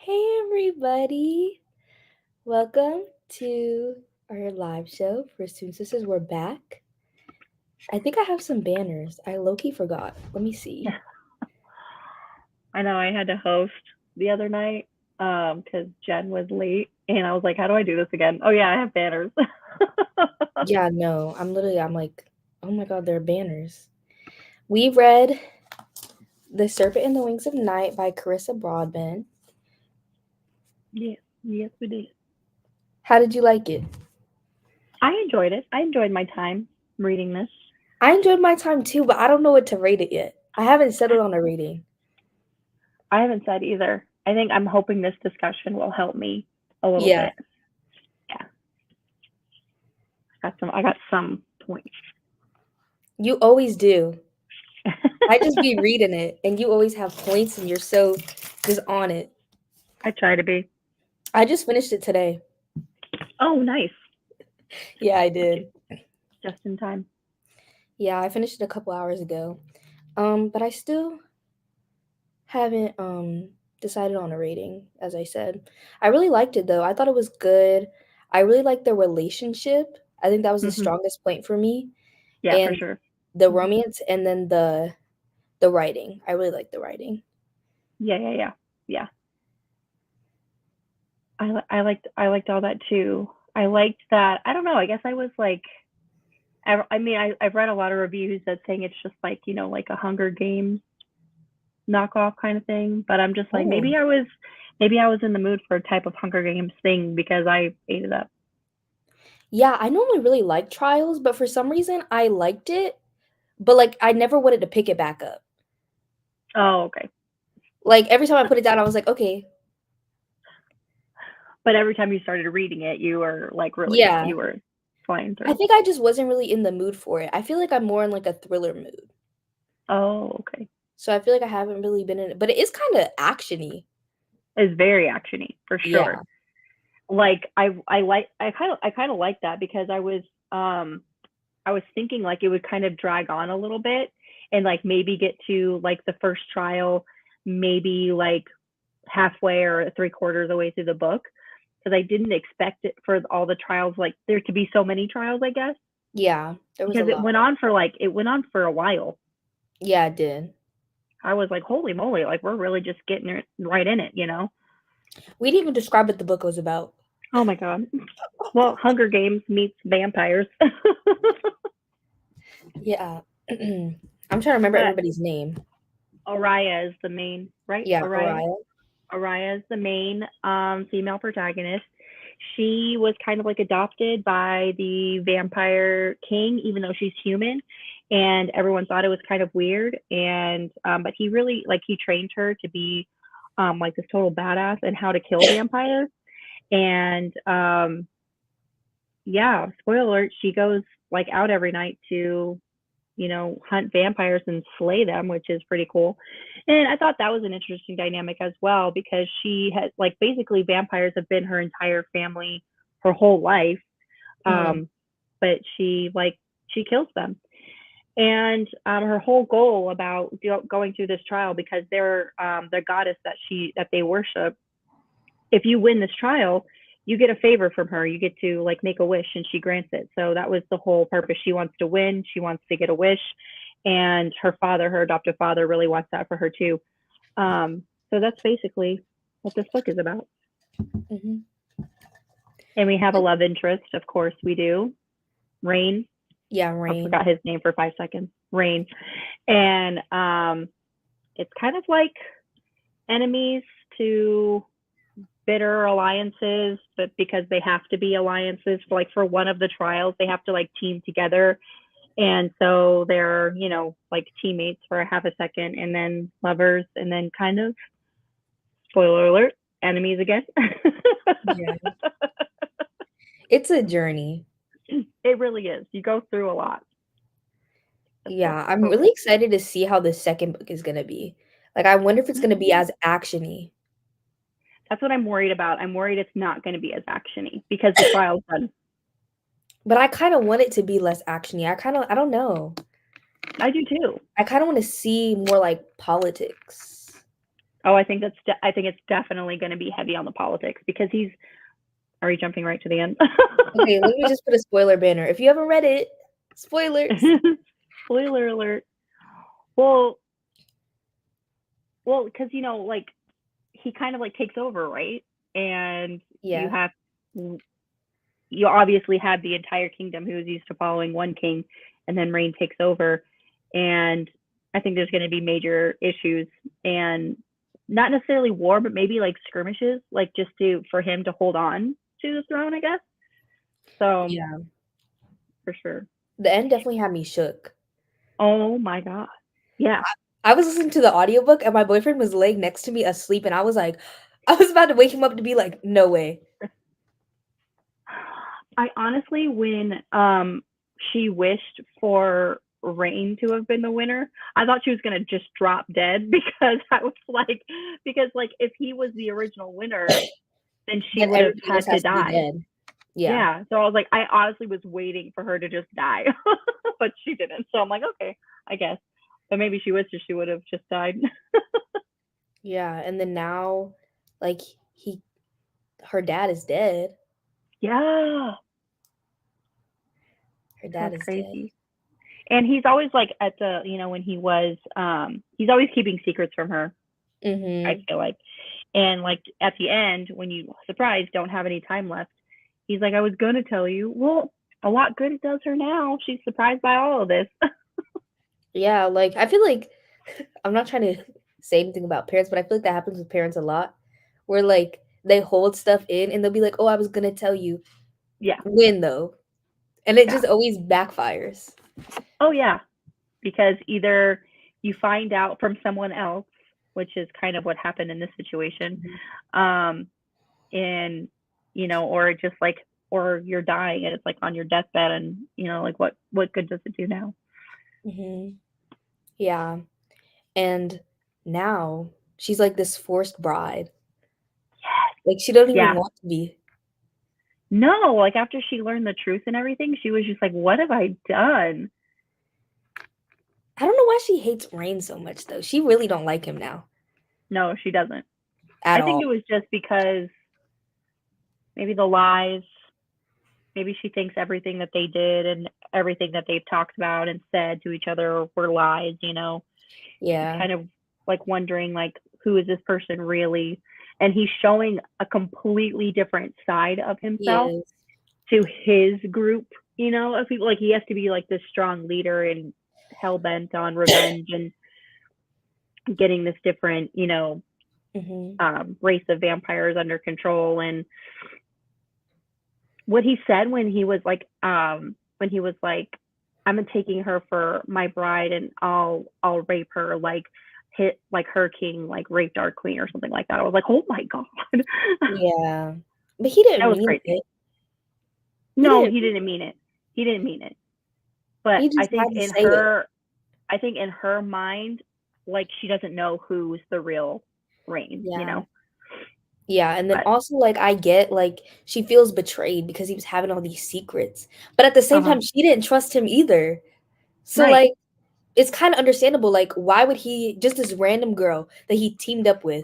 Hey everybody! Welcome to our live show for Swoon Sisters. We're back. I think I have some banners. I low-key forgot. Let me see. I know I had to host the other night because Jen was late, and I was like, "How do I do this again?" Oh yeah, I have banners. Yeah, no, I'm like, oh my god, there are banners. We read The Serpent and the Wings of Night by Carissa Broadbent. Yes, we did. How did you like it? I enjoyed it. I enjoyed my time reading this. I enjoyed my time too, but I don't know what to rate it yet. I haven't settled on a rating. I haven't said either. I think I'm hoping this discussion will help me a little Yeah, bit. Yeah, I got some points. you always do. I just be reading it, and you always have points, and you're so just on it. I try to be. I just finished it today. Oh, nice. Yeah, I did. Just in time. Yeah, I finished it a couple hours ago. But I still haven't decided on a rating, as I said. I really liked it though. I thought it was good. I really liked the relationship. I think that was the Hmm. strongest point for me. Yeah, for And sure. the Hmm. romance and then the writing. I really liked the writing. Yeah. Yeah. I liked all that too. I liked that. I don't know. I guess I was like, I've read a lot of reviews that saying it's just like like a Hunger Games knockoff kind of thing. But I'm just like Oh. maybe I was in the mood for a type of Hunger Games thing because I ate it up. Yeah, I normally really like trials, but for some reason I liked it, but like I never wanted to pick it back up. Oh, okay. Like every time I put it down, I was like, okay, But every time you started reading it, you were like really yeah. you were flying I through. think I just wasn't really in the mood for it. I feel like I'm more in like a thriller mood. Oh, okay. So I feel like I haven't really been in it, but it is kind of actiony. It's very actiony for sure. Yeah. Like I kind of like that because I was thinking like it would kind of drag on a little bit and like maybe get to like the first trial, maybe like halfway or three-quarters of the way through the book. Because I didn't expect it for all the trials, like there to be so many trials, I guess. Yeah, there was a Because it lot. went on for a while. Yeah, it did. I was like, holy moly, like we're really just getting it right in it. We didn't even describe what the book was about. Oh my god. Well, Hunger Games meets vampires. Yeah. I'm trying to remember But everybody's name. Araya is the main, right? Yeah, Araya. Araya. Araya is the main female protagonist. She was kind of like adopted by the vampire king, even though she's human, and everyone thought it was kind of weird. And but he really like he trained her to be like this total badass and how to kill vampires. And yeah, spoiler alert, she goes like out every night to hunt vampires and slay them, which is pretty cool. And I thought that was an interesting dynamic as well because she had like basically vampires have been her entire family her whole life. Mhm. Um, but she kills them. And her whole goal about going through this trial because they're the goddess that they worship. If you win this trial, you get a favor from her. You get to like make a wish and she grants it. So that was the whole purpose. She wants to win, she wants to get a wish, and her adoptive father really wants that for her too. So that's basically what this book is about. Mhm. And we have a love interest, of course we do. Rain. Yeah, I Rain. forgot his name for 5 seconds. Rain. And it's kind of like enemies to bitter alliances, but because they have to be alliances, like for one of the trials, they have to like team together. And so they're, like teammates for a half a second and then lovers and then kind of, spoiler alert, enemies again. Yeah. It's a journey. It really is. You go through a lot. This book. Yeah, I'm So really good. excited to see how the second book is gonna be. Like, I wonder if it's gonna be Mhm. as actiony. That's what I'm worried about. I'm worried it's not going to be as actiony because the trial's done. But I kinda want it to be less actiony. I don't know. I do too. I kinda wanna see more, like, politics. Oh, I think it's definitely going to be heavy on the politics because he's. Are we jumping right to the end? Okay, let me just put a spoiler banner. If you haven't read it, spoilers. Spoiler alert. Well, because like he kind of like takes over, right? And you Yeah. have you obviously have the entire kingdom who is used to following one king, and then Rain takes over, and I think there's going to be major issues and not necessarily war, but maybe like skirmishes, like just to for him to hold on to the throne, I guess. So Yeah. for sure. The end definitely had me shook. Oh my god. Yeah. I was listening to the audiobook and my boyfriend was laying next to me asleep and I was like I was about to wake him up to be like, "No way." I honestly, when she wished for Rain to have been the winner, I thought she was gonna just drop dead because I was like, because like if he was the original winner, then she Then would have everybody else had to has to be die. dead. Yeah. Yeah. So I was like, I honestly was waiting for her to just die, but she didn't. So I'm like, okay, I guess. But maybe she wishes she would have just died. Yeah, and then now like he her dad is dead. Yeah. Her That dad was is dead. crazy. And he's always like at the, when he was, he's always keeping secrets from her, I Mhm. feel like. And like at the end, when you surprise don't have any time left, he's like, I was gonna tell you. Well, a lot good it does her now. She's surprised by all of this. Yeah, like I feel like I'm not trying to say anything about parents, but I feel like that happens with parents a lot where like they hold stuff in and they'll be like, "Oh, I was going to tell you." Yeah, When though? And it yeah. just always backfires. Oh yeah. Because either you find out from someone else, which is kind of what happened in this situation, Mhm. um, and or just like, or you're dying and it's like on your deathbed, and like what good does it do now? Mhm. Yeah. And now she's like this forced bride. Like she don't even Yeah. want to be. No, like after she learned the truth and everything, she was just like, what have I done? I don't know why she hates Rain so much though. She really don't like him now No, she doesn't. at I think all. it was just because maybe the lies, maybe she thinks everything that they did and everything that they've talked about and said to each other were lies, Yeah. kind of like wondering like who is this person really? And he's showing a completely different side of He himself is. to his group, of people. Like he has to be like this strong leader and hell bent on revenge and getting this different, Mhm. race of vampires under control. And what he said when he was like, I'm taking her for my bride and I'll rape her like hit like her king like raped our queen or something like that. I was like, oh my god. Yeah. But he That didn't was mean crazy. it. He No, didn't he mean didn't it. mean it. He didn't mean it. But He just had to say it. I think in her mind, like she doesn't know who's the real Rain, Yeah. Yeah, and then But also, like, I get, like, she feels betrayed because he was having all these secrets, but at the same uh-huh. time, she didn't trust him either. So, Right. like, it's kinda understandable, like, why would he just this random girl that he teamed up with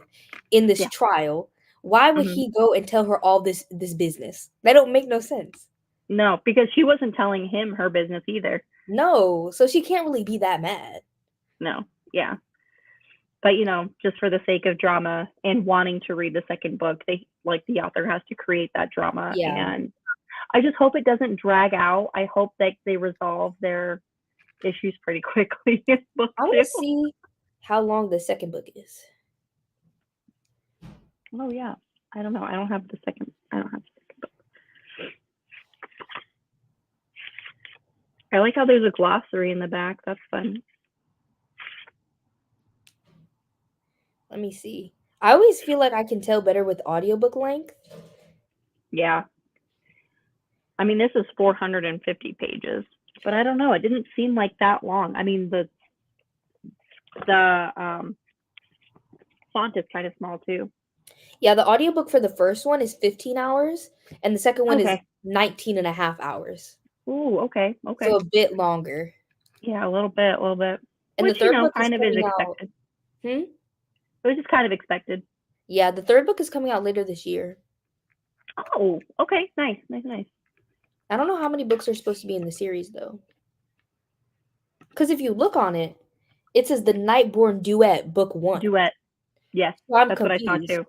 in this Yeah. trial, why would Hmm. he go and tell her all this business? That don't make no sense. No, because she wasn't telling him her business either. No, so she can't really be that mad. No. Yeah. But just for the sake of drama and wanting to read the second book, they like the author has to create that drama, Yeah. and I just hope it doesn't drag out. I hope that they resolve their issues pretty quickly in book I wanna two. see how long the second book is. Oh yeah. I don't know. I don't have the second. I don't have the second book. I like how there's a glossary in the back. That's fun. Let me see. I always feel like I can tell better with audiobook length. Yeah. I mean, this is 450 pages, but I don't know. It didn't seem like that long. I mean, the font is kind of small too. Yeah, the audiobook for the first one is 15 hours, and the second one is Okay. 19 and a half hours. Ooh. Okay. So Okay. a bit longer. Yeah, a little bit, And the which third book is kind of is coming out. expected. Hmm? It was just kind of expected. Yeah, the third book is coming out later this year. Oh, okay, nice, nice, nice. I don't know how many books are supposed to be in the series though. Because if you look on it, it says the Nightborn Duet Book 1. Duet. Yes, So I'm that's what I thought confused. too.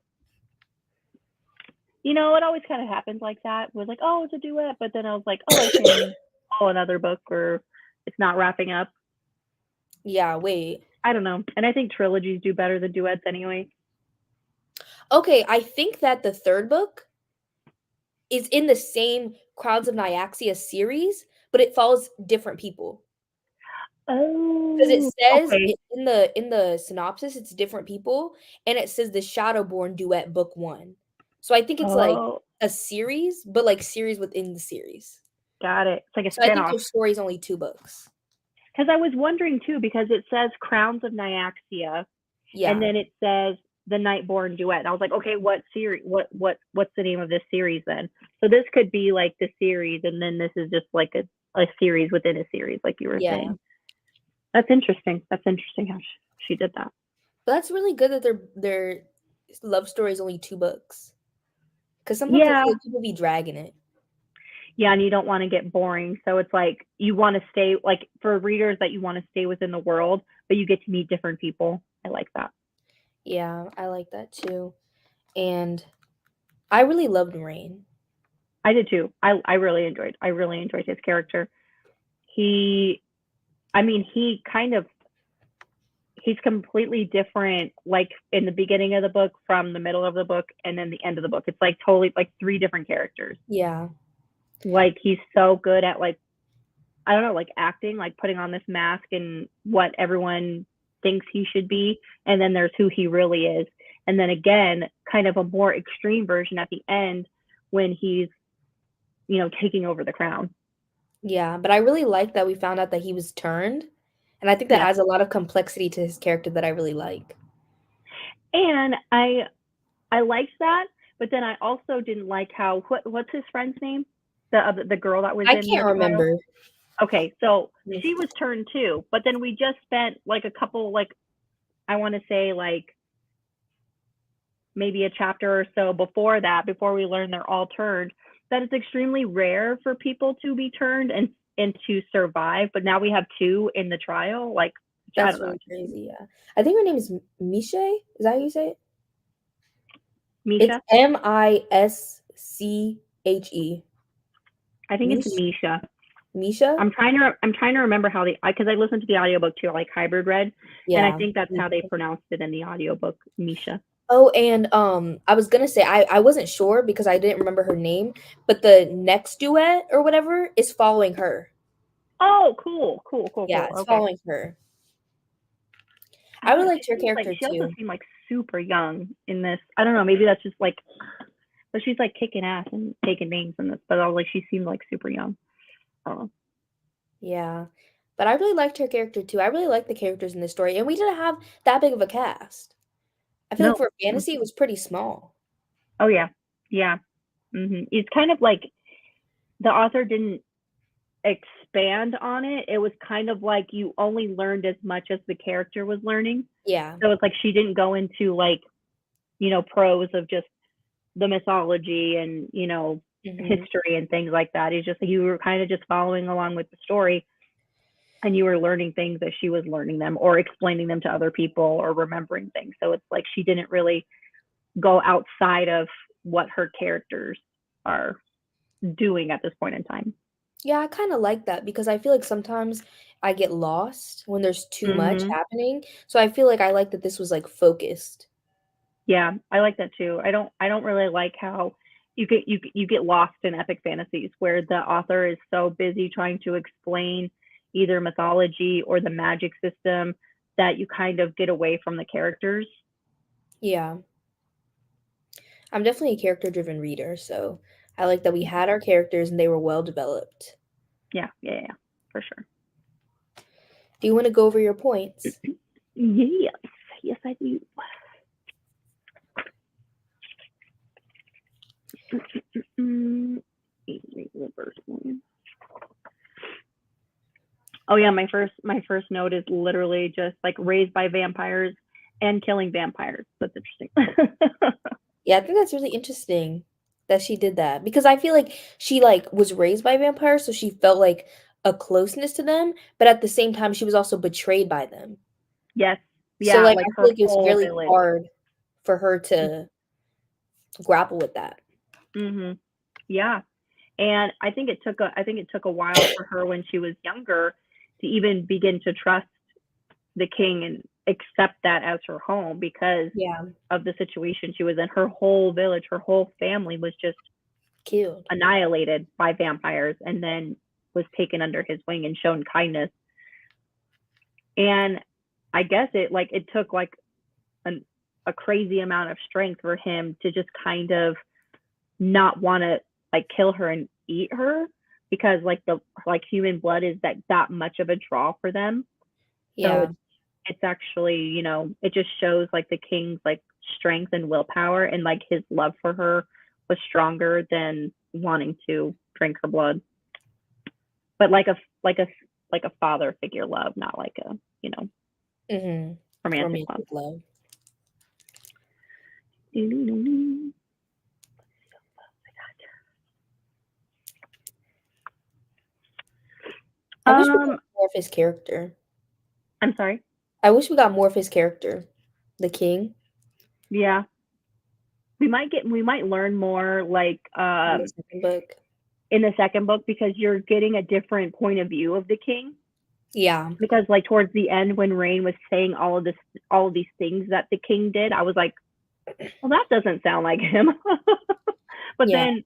You know, it always kind of happens like that. It was like, oh, it's a duet, but then I was like, oh, it's in another book, or it's not wrapping up. Yeah, wait. I don't know. And I think trilogies do better than duets anyway. Okay, I think that the third book is in the same Crowds of Nyaxia series, but it follows different people. Because it Oh, says okay. in the synopsis, it's different people, and it says the Shadowborn Duet Book 1. So I think it's like Oh, a series, but like series within the series. got it. It's like a So I think spinoff. their story is only 2 books. Because I was wondering too, because it says Crowns of Nyaxia, and Yeah. then it says the Nightborn Duet. And I was like, okay, what series? What's the name of this series then? So this could be like the series, and then this is just like a series within a series, like you were Yeah. saying. That's interesting. That's interesting how she did that. But that's really good that their love story is only 2 books. Because sometimes I Yeah, feel like people be dragging it. yeah, and you don't want to get boring. So it's like you want to stay like for readers that you want to stay within the world, but you get to meet different people. I like that. Yeah, I like that too. And I really loved Rain. I did too. I really enjoyed his character. He I mean, he's completely different like in the beginning of the book from the middle of the book and then the end of the book. It's like totally like three different characters. Yeah. Like he's so good at like I don't know, like acting, like putting on this mask and what everyone thinks he should be, and then there's who he really is. And then again, kind of a more extreme version at the end when he's, taking over the crown. Yeah, but I really like that we found out that he was turned, and I think that Yeah. adds a lot of complexity to his character that I really like. And I liked that, but then I also didn't like how what's his friend's name? The girl that was I in the can't trial. remember. Okay, so she was turned too, but then we just spent like a couple like I want to say like maybe a chapter or so before that, before we learn they're all turned, that it's extremely rare for people to be turned and to survive. But now we have two in the trial. Like I That's don't know, really crazy, yeah. I think her name is Mische? Is that how you say it? It's Misha. Mische. I think it's Mish Misha. Misha? I'm trying to remember how they because I listened to the audiobook too, like hybrid read, and I Yeah. think that's how they pronounced it in the audiobook, Misha. Oh, and I was gonna say I wasn't sure because I didn't remember her name, but the next duet or whatever is following her. Oh, cool, cool, cool, Yeah, cool. it's Okay. following her. I I don't really know. liked her character She also too. seemed like super young in this. I don't know. Maybe that's just like, but she's like kicking ass and taking names in this. But I was like, she seemed like super young. Oh Yeah. But I really liked her character too. I really liked the characters in this story, and we didn't have that big of a cast. I feel like no. for fantasy, it was pretty small. Oh yeah, yeah. It's kind of like the author didn't expand on it. It was kind of like you only learned as much as the character was learning. Yeah. So it's like she didn't go into like prose of just the mythology and Hmm. history and things like that. It's just like you were kind of just following along with the story and you were learning things as she was learning them or explaining them to other people or remembering things. So it's like she didn't really go outside of what her characters are doing at this point in time. Yeah, I kind of like that because I feel like sometimes I get lost when there's too much Mm-hmm. happening. So I feel like I like that this was like focused. Yeah, I like that too. I don't really like how you get lost in epic fantasies where the author is so busy trying to explain either mythology or the magic system that you kind of get away from the characters. Yeah. I'm definitely a character-driven reader, so I like that we had our characters and they were well developed. Yeah, yeah, yeah, for sure. Do you want to go over your points? Yes, yes, I do. Mm, the first one. Oh yeah, my first note is literally just like raised by vampires and killing vampires. That's interesting. Yeah, I think that's really interesting that she did that because I feel like she like was raised by vampires, so she felt like a closeness to them, but at the same time she was also betrayed by them. Yes. So Yeah, like like I feel her like it was whole really village. hard for her to grapple with that. Mhm. Yeah. And I think it took a while for her when she was younger to even begin to trust the king and accept that as her home because Yeah, of the situation she was in. Her whole village, her whole family was just killed. annihilated by vampires and then was taken under his wing and shown kindness. And I guess it took like an, a crazy amount of strength for him to just kind of not want to like kill her and eat her because like human blood is that much of a draw for them. So Yeah. it's actually, it just shows like the king's like strength and willpower and like his love for her was stronger than wanting to drink her blood. But like a father figure love, not like a, Mhm. romantic love. Romantic love. I wish we got Um, more of his character. I'm sorry. I wish we got more of his character. The king Yeah. We might learn more like in the second book. in the second book because you're getting a different point of view of the king. Yeah. Because like towards the end when Rain was saying all of these things that the king did, I was like, well, that doesn't sound like him. But Yeah. then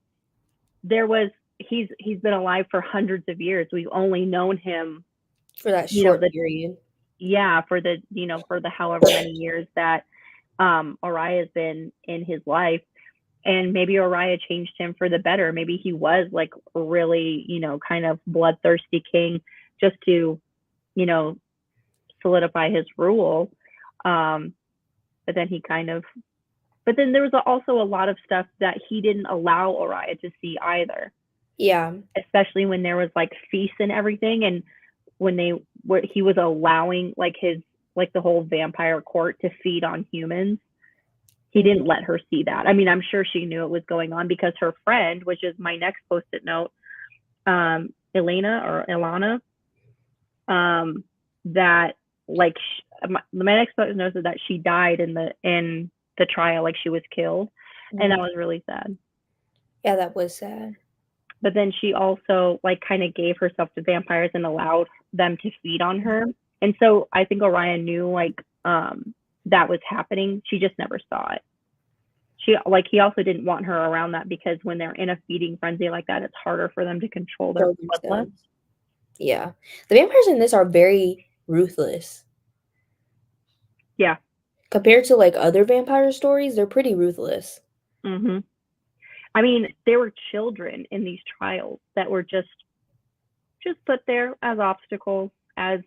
there was he's been alive for hundreds of years. We've only known him, For that you know, short the period. yeah, for the for the however many years that Oriah's been in his life. And maybe Oriah changed him for the better. Maybe he was like a really, kind of bloodthirsty king just to, you know, solidify his rule. Um, but then he kind of, but then there was also a lot of stuff that he didn't allow Oriah to see either, Yeah. especially when there was like feasts and everything. And when he was allowing like like the whole vampire court to feed on humans, he didn't Mhm. let her see that. I mean, I'm sure she knew it was going on because her friend, which is my next post-it note, Elena or Ilana, that like my next post-it note is that she died in the trial, like she was killed, and that Mhm. was really sad. Yeah, that was sad. But then she also like kind of gave herself to vampires and allowed them to feed on her. And so I think Orion knew like that was happening. She just never saw it. He also didn't want her around that because when they're in a feeding frenzy like that, it's harder for them to control their Control bloodlust. themselves. Yeah. The vampires in this are very ruthless. Yeah. Compared to like other vampire stories, they're pretty ruthless. Hmm. I mean, there were children in these trials that were just put there as obstacles, as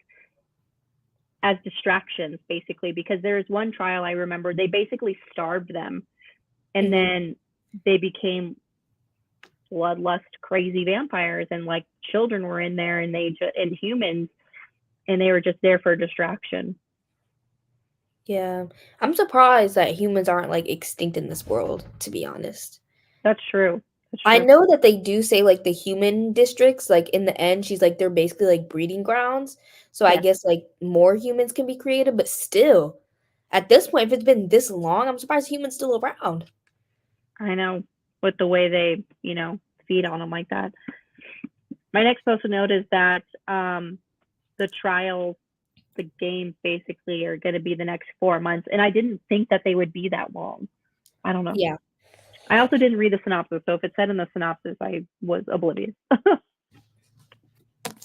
distractions, basically. Because there was one trial I remember they basically starved them, and Mhm. then they became bloodlust crazy vampires, and like children were in there, and and humans, and they were just there for distraction. Yeah. I'm surprised that humans aren't like extinct in this world, to be honest. That's true. That's I true. know that they do say like the human districts, like in the end, she's like they're basically like breeding grounds. So I Yes, guess like more humans can be created, but still, at this point, if it's been this long, I'm surprised humans still around. I know. With the way they, feed on them like that. My next post note is that the trials, the games basically are going to be the next 4 months, and I didn't think that they would be that long. I don't know. Yeah, I also didn't read the synopsis, so if it said in the synopsis, I was oblivious. I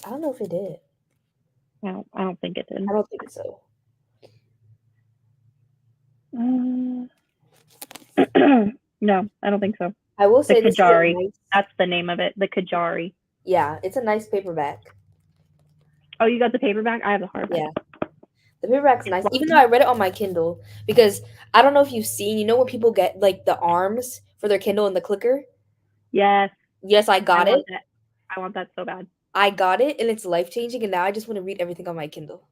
don't know if it did. I don't think it I did. don't think so. Uh, no, I don't think so. I will The say this is a Kajari. nice, That's the name of it. The Kajari. yeah, it's a nice paperback. Oh, you got the paperback? I have the hardback. Yeah, the paperback's nice, even though I read it on my Kindle because I don't know if you've seen, you know, when people get like the arms for their Kindle and the clicker. Yes, Yes, I I got it. want that. I want that so bad. I got it, and it's life changing. And now I just want to read everything on my Kindle.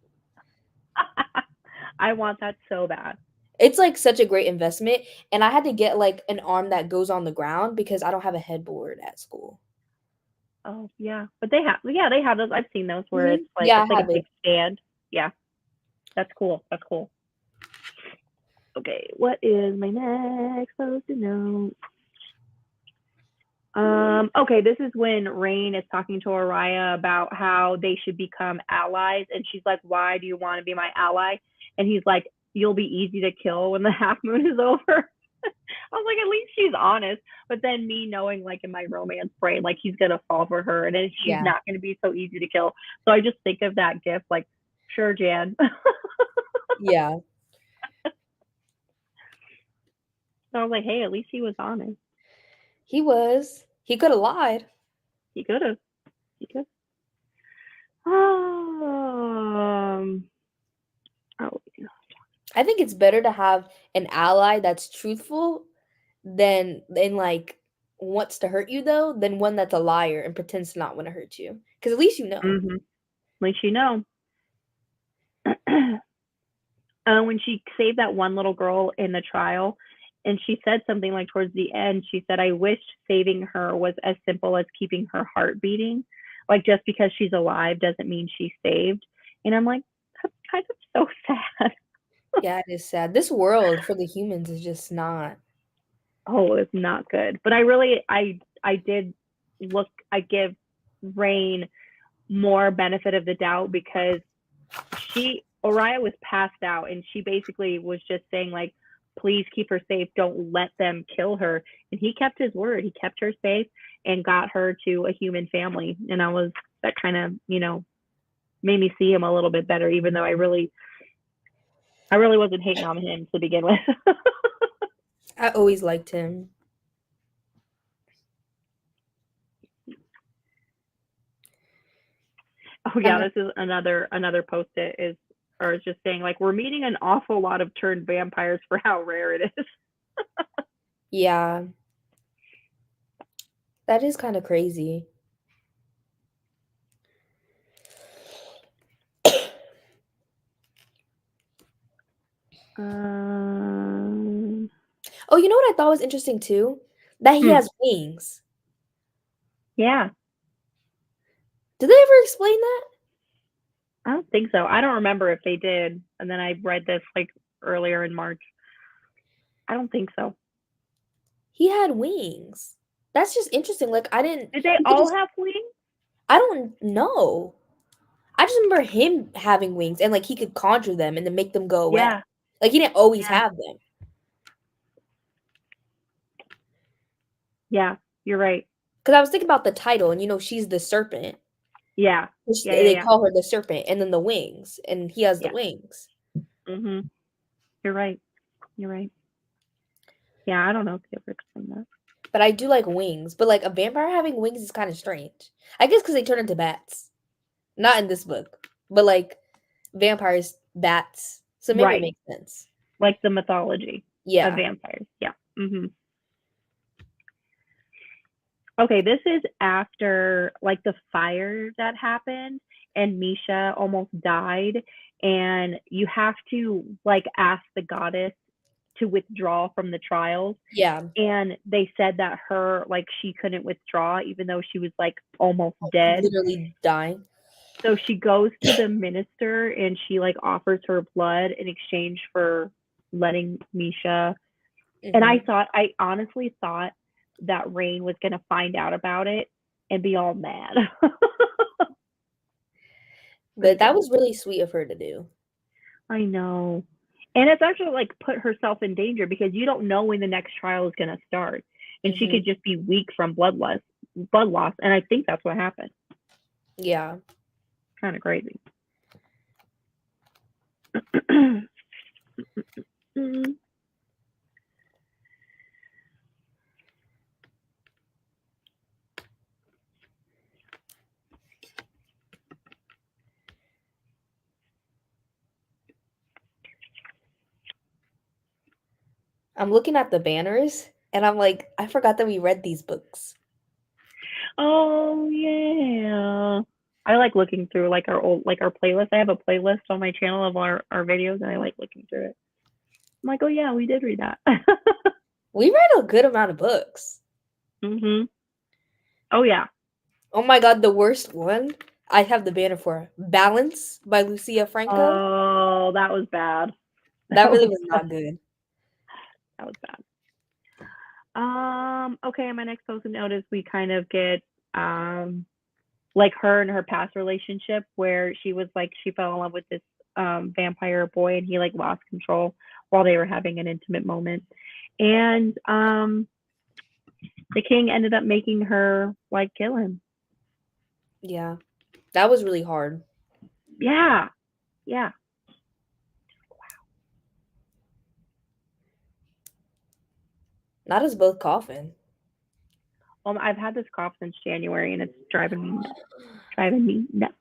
I want that so bad. It's like such a great investment, and I had to get like an arm that goes on the ground because I don't have a headboard at school. Oh yeah, but they have those. I've seen those where Mhm. it's Yeah, I like a have it. big stand. Yeah, that's cool. That's cool. Okay, what is my next post-it note? Okay, this is when Rain is talking to Araya about how they should become allies, and she's like, "Why do you want to be my ally?" And he's like, "You'll be easy to kill when the half moon is over." I was like, at least she's honest. But then me knowing, like in my romance brain, like he's gonna fall for her, and then she's Yeah. not gonna be so easy to kill. So I just think of that gift, like, sure, Jan. Yeah. So I was like, hey, at least he was honest. He was. He could have lied. He could have. He could. Um. Oh, yeah. I think it's better to have an ally that's truthful than like wants to hurt you though, than one that's a liar and pretends to not want to hurt you. Because at least you know. Mm-hmm. At least you know. When she saved that one little girl in the trial, and she said something like towards the end, she said, "I wish saving her was as simple as keeping her heart beating. Like just because she's alive doesn't mean she's saved." And I'm like, that's kind of so sad. Yeah, it is sad. This world for the humans is just not. Oh, it's not good. But I did I give Rain more benefit of the doubt because Oriah was passed out and she basically was just saying like, please keep her safe, don't let them kill her. And he kept his word. He kept her safe and got her to a human family. And that kind of, made me see him a little bit better, even though I really wasn't hating on him to begin with. I always liked him. Oh yeah, Uh, this is another post-it is or it's just saying like we're meeting an awful lot of turned vampires for how rare it is. yeah, that is kind of crazy. Um, Oh, you know what I thought was interesting too? That he hmm, has wings. yeah, Did they ever explain that? I don't think so. I don't remember if they did. And then I read this like earlier in March. I don't think so. He had wings. That's just interesting. Like I didn't. Did they He could all just. have wings? I don't know. I just remember him having wings and like he could conjure them and then make them go away. Yeah, Like he didn't always yeah, have them. yeah. You're right. Because I was thinking about the title, and she's the serpent. Yeah, yeah, yeah, They yeah, call her the serpent, and then the wings, and he has the yeah. wings. Mhm. You're right. You're right. Yeah, I don't know if they ever explained that. But I do like wings. But like a vampire having wings is kind of strange. I guess because they turn into bats. Not in this book, but like vampires, bats. So maybe it Right. makes sense. Like the mythology of Yeah. vampires. Yeah. Mhm. Okay, this is after like the fire that happened and Misha almost died and you have to like ask the goddess to withdraw from the trials Yeah. and they said that she couldn't withdraw even though she was like almost dead. Literally dying. So she goes to the minister and she like offers her blood in exchange for letting Misha. And Hmm. I honestly thought that Rain was going to find out about it and be all mad. I But that didn't. was really sweet of her to do. I know. And it's actually like put herself in danger because you don't know when the next trial is going to start. And she Hmm. could just be weak from blood loss. And I think that's what happened. Yeah. Kind of crazy. I'm looking at the banners, and I'm like, I forgot that we read these books. Oh, yeah. I like looking through like our playlist. I have a playlist on my channel of our videos, and I like looking through it. I'm like, oh yeah, we did read that. We read a good amount of books. Mhm. Oh yeah. Oh my god, the worst one I have the banner for Balance by Lucia Franco. Oh, that was bad. That That really was was bad. not good. That was bad. Okay, my next post-it note is we kind of get like her and her past relationship where she was like she fell in love with this vampire boy and he like lost control while they were having an intimate moment. And the king ended up making her like kill him. Yeah. That was really hard. Yeah. Yeah. Not us both coughing. I've had this cough since January and it's driving me nuts. Driving me nuts.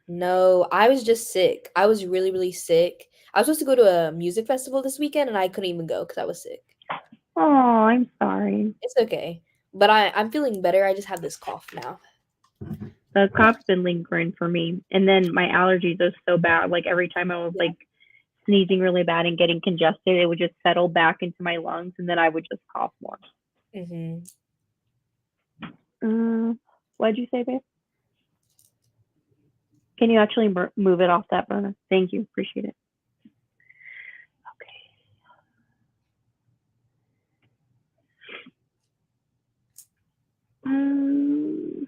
No, I was just sick. I was really, really sick. I was supposed to go to a music festival this weekend and I couldn't even go because I was sick. Oh, I'm sorry. It's okay. But I'm feeling better. I just have this cough now. The cough's been lingering for me. And then my allergies are so bad. Like every time I was Yeah. like sneezing really bad and getting congested, it would just settle back into my lungs and then I would just cough more. Mm-hmm. What'd you say, babe? Can you actually move it off that burner? Thank you. Appreciate it. Okay.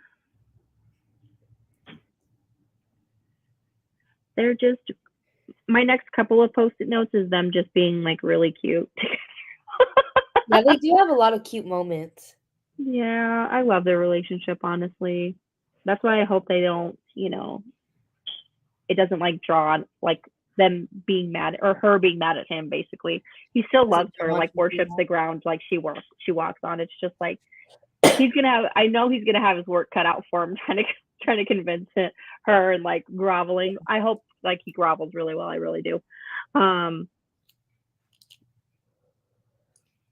They're just my next couple of post-it notes is them just being like really cute. Yeah, they do have a lot of cute moments. Yeah, I love their relationship, honestly. That's why I hope they don't, it doesn't like draw on like them being mad or her being mad at him basically. He still loves her, like worships the ground like she walks on. It's just like I know he's gonna have his work cut out for him trying to convince her and like groveling. I hope like he grovels really well. I really do.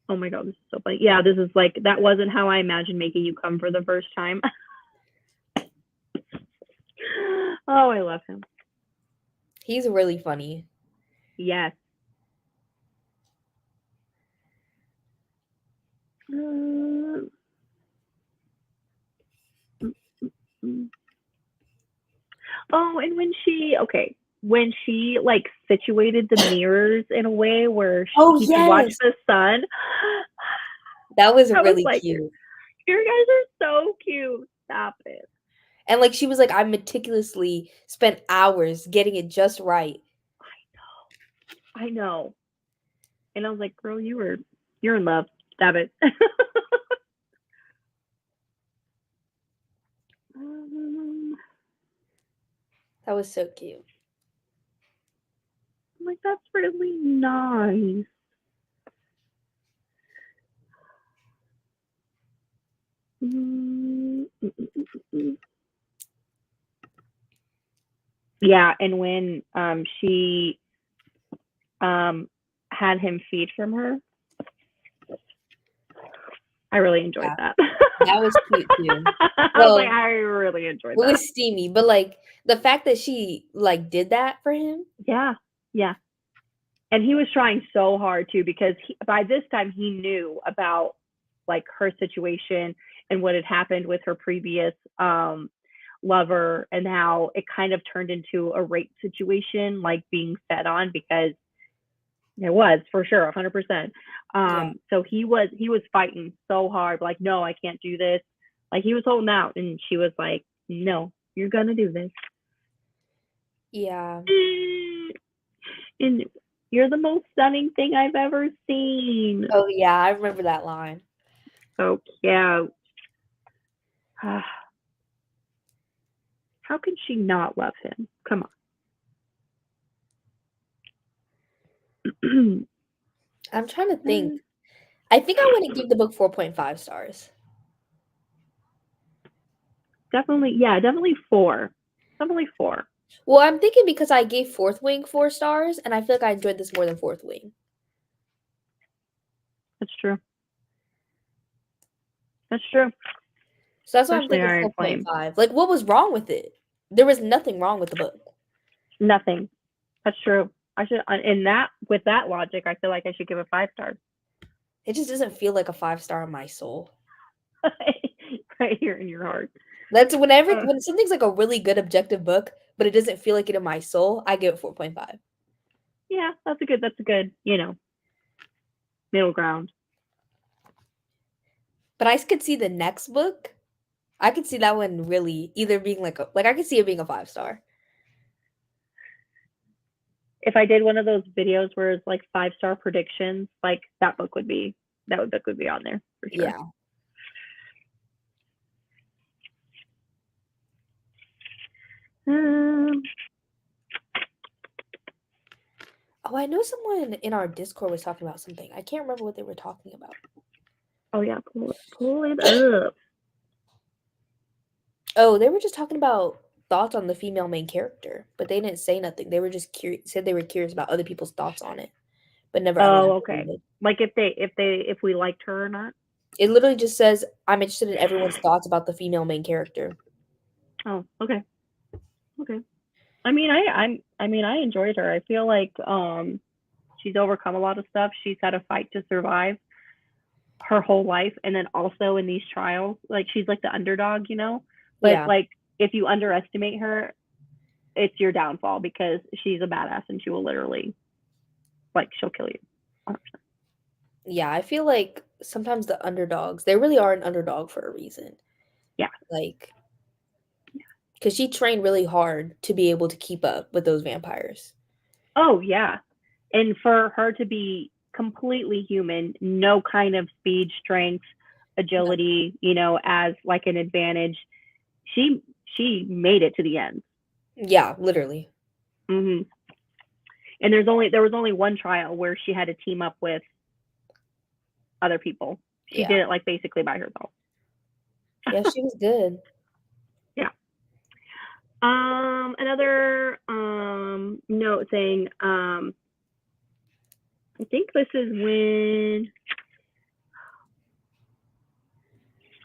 Oh my god, this is so funny. Yeah, this is like that wasn't how I imagined making you come for the first time. Oh, I love him. He's really funny. Yes. Oh, and when she like situated the mirrors in a way where Oh, he could watch yes. the sun, That was I was really like, cute. your guys are so cute. Stop it. And like she was like, I meticulously spent hours getting it just right. I know. And I was like, girl, you're in love. Stop it. That was so cute. I'm like, that's really nice. Yeah, and when she had him feed from her, I really enjoyed Yeah, that. that was cute too. I was like, Well, I really enjoyed it that. was steamy, but like the fact that she like did that for him. Yeah, yeah. And he was trying so hard too because by this time he knew about like her situation and what had happened with her previous lover and how it kind of turned into a rape situation, like being fed on because it was for sure 100%. Yeah. So he was fighting so hard, like, no, I can't do this. Like he was holding out and she was like, no, you're gonna do this. Yeah. And you're the most stunning thing I've ever seen. Oh yeah, I remember that line. So cute. How can she not love him? Come on. I'm trying to think. I think I want to give the book 4.5 stars. Definitely, yeah, definitely four. Definitely four. Well, I'm thinking because I gave Fourth Wing 4 stars, and I feel like I enjoyed this more than Fourth Wing. That's true. That's true. So that's why I'm Especially thinking Iron Flame. 4.5. Like, what was wrong with it? There was nothing wrong with the book. Nothing. That's true. I should, in that, with that logic, I feel like I should give it 5 stars. It just doesn't feel like a 5 star in my soul. Right here in your heart. That's whenever Uh, when something's like a really good objective book, but it doesn't feel like it in my soul, I give it 4.5. yeah, that's a good, middle ground. But I could see the next book. I could see that one really either being like I could see it being a 5 star. If I did one of those videos where it's like 5 star predictions, like that book would be on there for sure. Yeah. Um, Oh, I know someone in our Discord was talking about something. I can't remember what they were talking about. oh yeah, pull it up. Oh, they were just talking about thoughts on the female main character, but they didn't say nothing. They were just curious. Said they were curious about other people's thoughts on it, but never Oh, okay. elaborated. Like if we liked her or not. It literally just says, "I'm interested in everyone's thoughts about the female main character." Oh, okay. Okay. I enjoyed her. I feel like she's overcome a lot of stuff. She's had a fight to survive her whole life, and then also in these trials, like she's like the underdog, But Yeah, like if you underestimate her, it's your downfall because she's a badass and she will literally like she'll kill you. 100%. yeah. I feel like sometimes the underdogs, they really are an underdog for a reason. Yeah. Like, because she trained really hard to be able to keep up with those vampires. Oh yeah. And for her to be completely human, no kind of speed, strength, No. agility, as like an advantage, she she made it to the end. Yeah, literally. hmm And there was only one trial where she had to team up with other people. She Yeah. did it like basically by herself. Yeah, she was good. Yeah. Another note saying I think this is when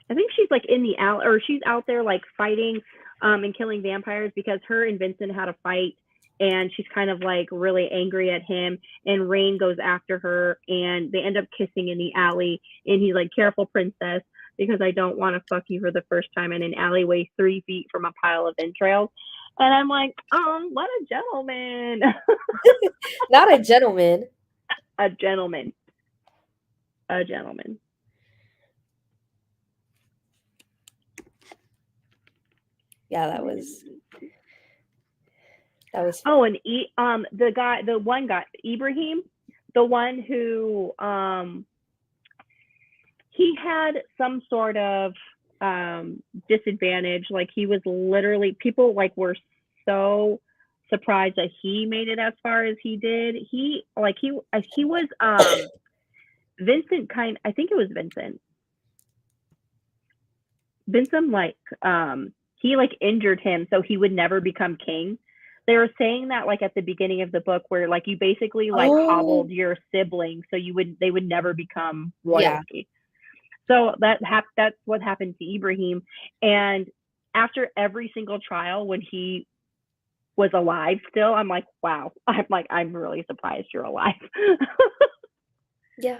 I think she's like in the out or she's out there like fighting and killing vampires because her and Vincent had a fight and she's kind of like really angry at him and Rain goes after her and they end up kissing in the alley and he's like, careful, princess, because I don't want to fuck you for the first time in an alleyway 3 feet from a pile of entrails. And I'm like, what a gentleman. Not a gentleman. A gentleman. A gentleman. Yeah, that was Oh, fun. and the one guy, Ibrahim, the one who he had some sort of disadvantage. Like he was literally people like were so surprised that he made it as far as he did. He was Vincent kind. I think it was Vincent. Vincent he like injured him so he would never become king. They were saying that like at the beginning of the book where like you basically like Oh, hobbled your sibling so they would never become yeah. royalty. So that's what happened to Ibrahim. And after every single trial when he was alive still, I'm like, wow. I'm really surprised you're alive. Yeah.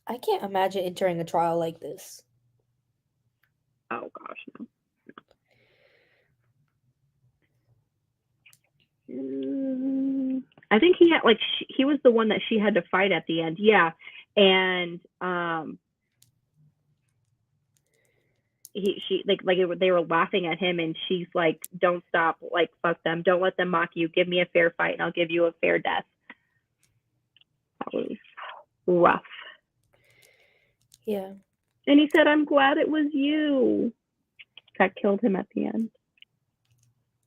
I can't imagine entering a trial like this. Oh gosh, no. I think he had like he was the one that she had to fight at the end. Yeah, and they were laughing at him, and she's like, "Don't stop, like fuck them, don't let them mock you. Give me a fair fight, and I'll give you a fair death." That was rough. Yeah. And he said, "I'm glad it was you that killed him at the end."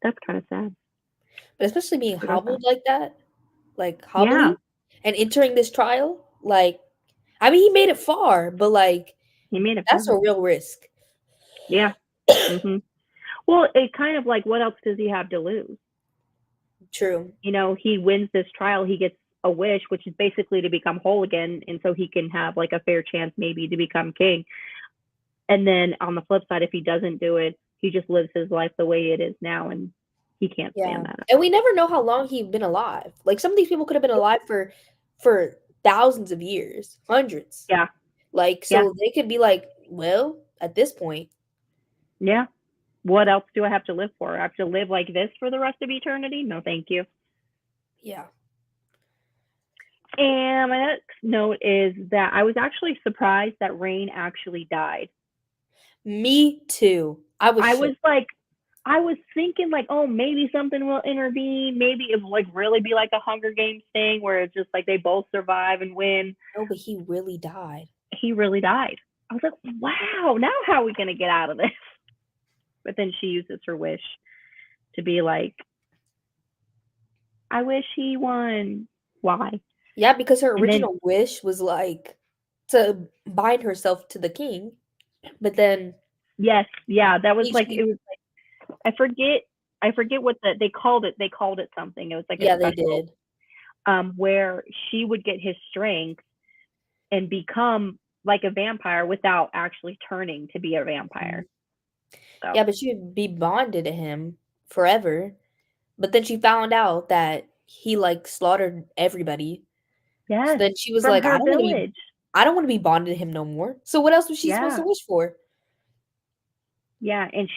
That's kind of sad. But especially being hobbled like that, like Yeah, hobbly, and entering this trial, like, I mean, he made it far, but like, he made it that's fun. a real risk. Yeah. hmm Well, it kind of like what else does he have to lose? True. He wins this trial, he gets a wish, which is basically to become whole again, and so he can have like a fair chance maybe to become king. And then on the flip side, if he doesn't do it, he just lives his life the way it is now, and he can't Yeah. stand that. And we never know how long he'd been alive. Like some of these people could have been alive for thousands of years, hundreds. Yeah, Like yeah, so they could be like, well, at this point, yeah. What else do I have to live for? I have to live like this for the rest of eternity? No, thank you. yeah. And my next note is that I was actually surprised that Rain actually died. Me too. I was I was shook. like, I was thinking like, oh, maybe something will intervene. Maybe it will like really be like a Hunger Games thing where it's just like they both survive and win. No, but he really died. He really died. I was like, wow, now how are we going to get out of this? But then she uses her wish to be like, I wish he won. Why? Yeah, because her And then, original wish was like to bind herself to the king, but then yes, yeah, that was like, she it was like, I forget what they called it. They called it something. It was like a yeah, they special, did. where she would get his strength and become like a vampire without actually turning to be a vampire. Mhm. So Yeah, but she would be bonded to him forever. But then she found out that he like slaughtered everybody. So yes, then she was from like, her village. I don't want to be bonded to him no more. So what else was she supposed to Yeah, wish for? yeah, and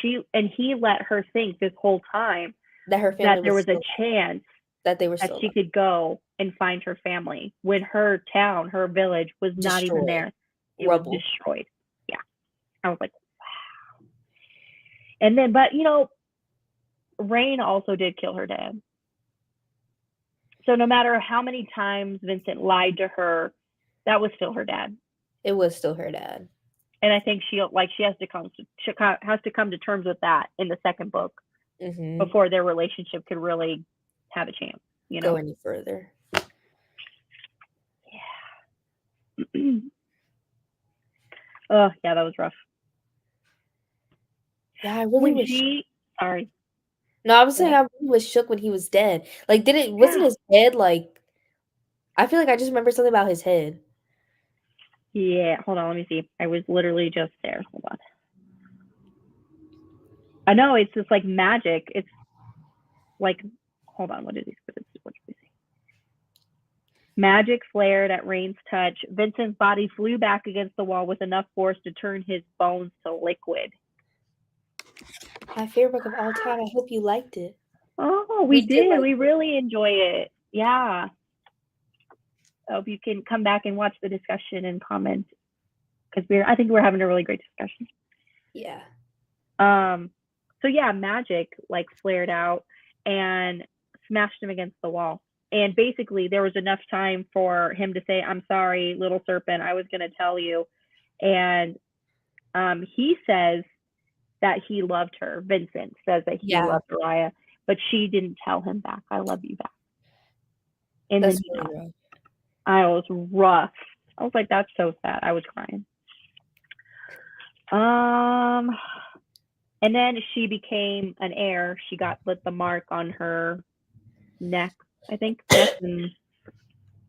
he let her think this whole time That her that family there was was a still chance that they were that still she alive. could go and find her family when her town, her village was not even Destroyed. there. It was Rubble. destroyed. Yeah. I was like, and then, but Rain also did kill her dad. So no matter how many times Vincent lied to her, that was still her dad. It was still her dad. And I think she has to come to terms with that in the second book Mm-hmm. before their relationship could really have a chance. You Go know. any further. Yeah. Oh yeah, that was rough. Yeah, I really When wish. she, sorry, No, I was go saying ahead. I really was shook when he was dead. Like, wasn't Yeah. his head like? I feel like I just remember something about his head. Yeah. Hold on. Let me see. I was literally just there. Hold on. I know it's just like magic. It's like, hold on. What did he say? Magic flared at Rain's touch. Vincent's body flew back against the wall with enough force to turn his bones to liquid. My favorite book of all time. I hope you liked it. Oh, we We did did. like We it. really enjoy it. Yeah. I hope you can come back and watch the discussion and comment because I think we're having a really great discussion. Yeah. Um, so yeah, magic like flared out and smashed him against the wall. And basically, there was enough time for him to say, "I'm sorry, little serpent. I was going to tell you." And he says that he loved her. Vincent says that he Yeah. loved Mariah, but she didn't tell him back. I love you back. And then That's he really died. rough. I was rough. I was like, that's so sad. I was crying. Um, and then she became an heir. She got the mark on her neck, I think, neck and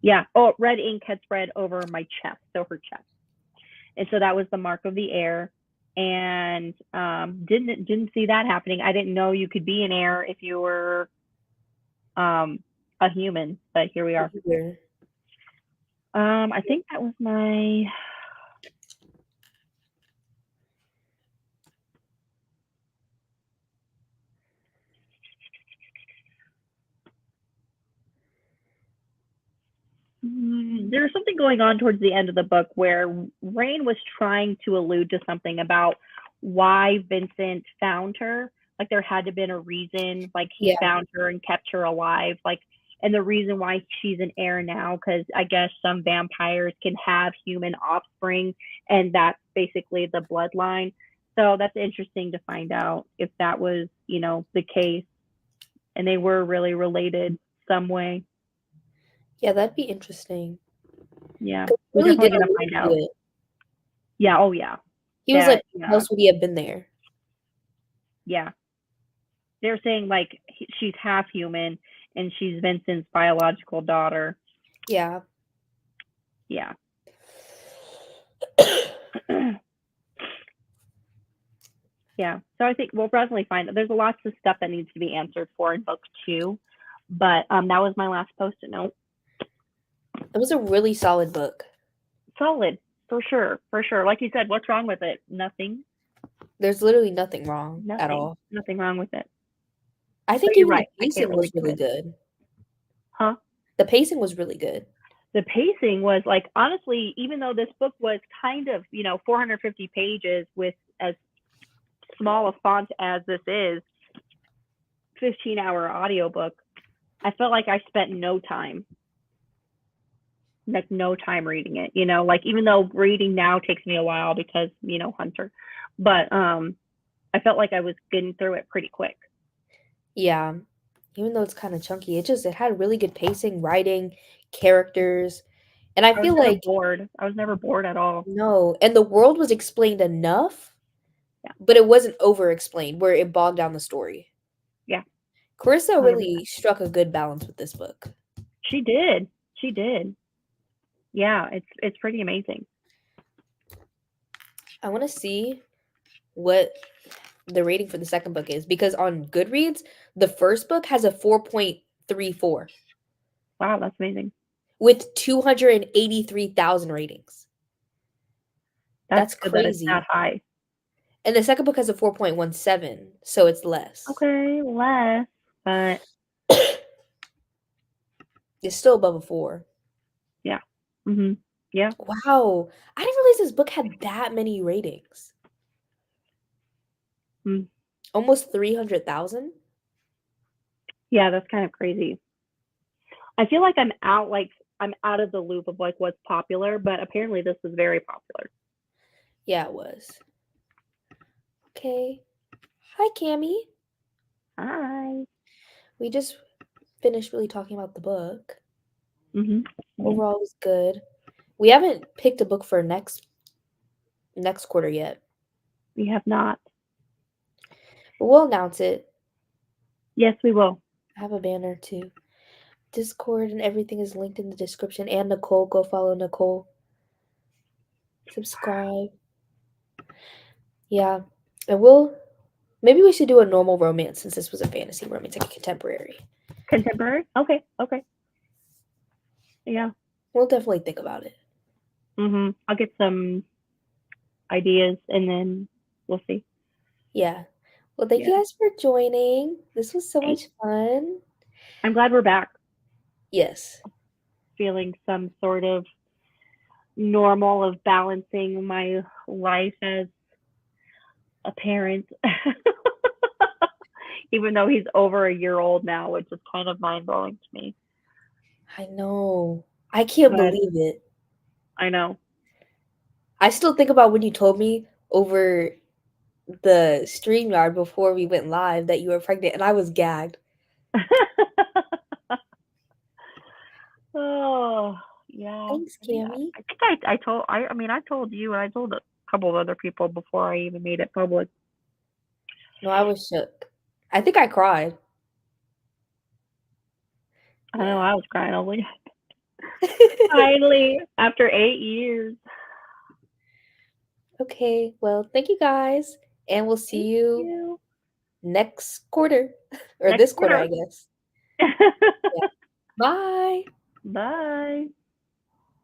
yeah. Oh, red ink had spread over my chest, so her chest, and so that was the mark of the heir. And didn't see that happening. I didn't know you could be an heir if you were a human, but here we are. Yeah. I think that was my. There's something going on towards the end of the book where Rain was trying to allude to something about why Vincent found her. Like there had to have been a reason, like he Yeah. found her and kept her alive. Like, and the reason why she's an heir now, because I guess some vampires can have human offspring, and that's basically the bloodline. So that's interesting to find out if that was, the case, and they were really related some way. Yeah, that'd be interesting. Yeah, 'Cause he we're really definitely did gonna allude find to out. it. Yeah. Oh, yeah. He was That. like, "Why Yeah. else would he have been there?" Yeah. They're saying like she's half human and she's Vincent's biological daughter. Yeah. Yeah. Yeah. So I think we'll definitely find there's lots of stuff that needs to be answered for in book two. But that was my last post-it note. It was a really solid book. Solid, for sure, for sure. Like you said, what's wrong with it? Nothing, There's literally nothing wrong at nothing, all. nothing wrong with it. I But think you're even the right. I can't pacing was relate to really it. good. Huh? The pacing was really good. The pacing was like honestly, even though this book was kind of 450 pages with as small a font as this is, 15-hour audiobook, I felt like I spent no time reading it. Like even though reading now takes me a while because Hunter, but I felt like I was getting through it pretty quick. Yeah. Even though it's kind of chunky, it had really good pacing, writing, characters, and I I was feel never like bored. I was never bored at all. no, and the world was explained enough, Yeah, but it wasn't over explained where it bogged down the story. yeah, Carissa 100%. really struck a good balance with this book. She did. She did. Yeah, it's pretty amazing. I want to see what the rating for the second book is because on Goodreads, the first book has a 4.34 Wow, that's amazing. with 283,000 ratings. That's That's good that it's that crazy. high. And the second book has a 4.17, so it's less. Okay, less, but It's still above a 4. yeah. Mhm. Yeah. Wow. I didn't realize this book had that many ratings. Mm. Almost 300,000? Yeah, that's kind of crazy. I feel like I'm out of the loop of like what's popular, but apparently this was very popular. Yeah, it was. Okay. Hi, Cammy. Hi. We just finished really talking about the book. Mhm. Mhm. Overall, it was good. We haven't picked a book for next quarter yet, We have not. but we'll announce it. Yes, we will. I have a banner too. Discord and everything is linked in the description. And Nicole, go follow Nicole. Subscribe. Yeah, and maybe we should do a normal romance since this was a fantasy romance, like a contemporary. Contemporary? Okay. Okay. Yeah. We'll definitely think about it. Mhm. I'll get some ideas and then we'll see. Yeah. Well, thank Yeah. you guys for joining. This was so Thanks. much fun. I'm glad we're back Yes. feeling some sort of normal of balancing my life as a parent. Even though he's over a year old now, which is kind of mind blowing to me. I know. I can't But believe it. I know. I still think about when you told me over the StreamYard before we went live that you were pregnant, and I was gagged. Oh, yeah. Thanks, I think Cammy. I told you and I told a couple of other people before I even made it public. No, I was shook. I think I cried. I know Yeah. I was crying. I was like, finally, after 8 years. Okay, well, thank you guys, and we'll see Thank you you. next quarter or Next this quarter, quarter. I guess. Yeah. Bye. Bye.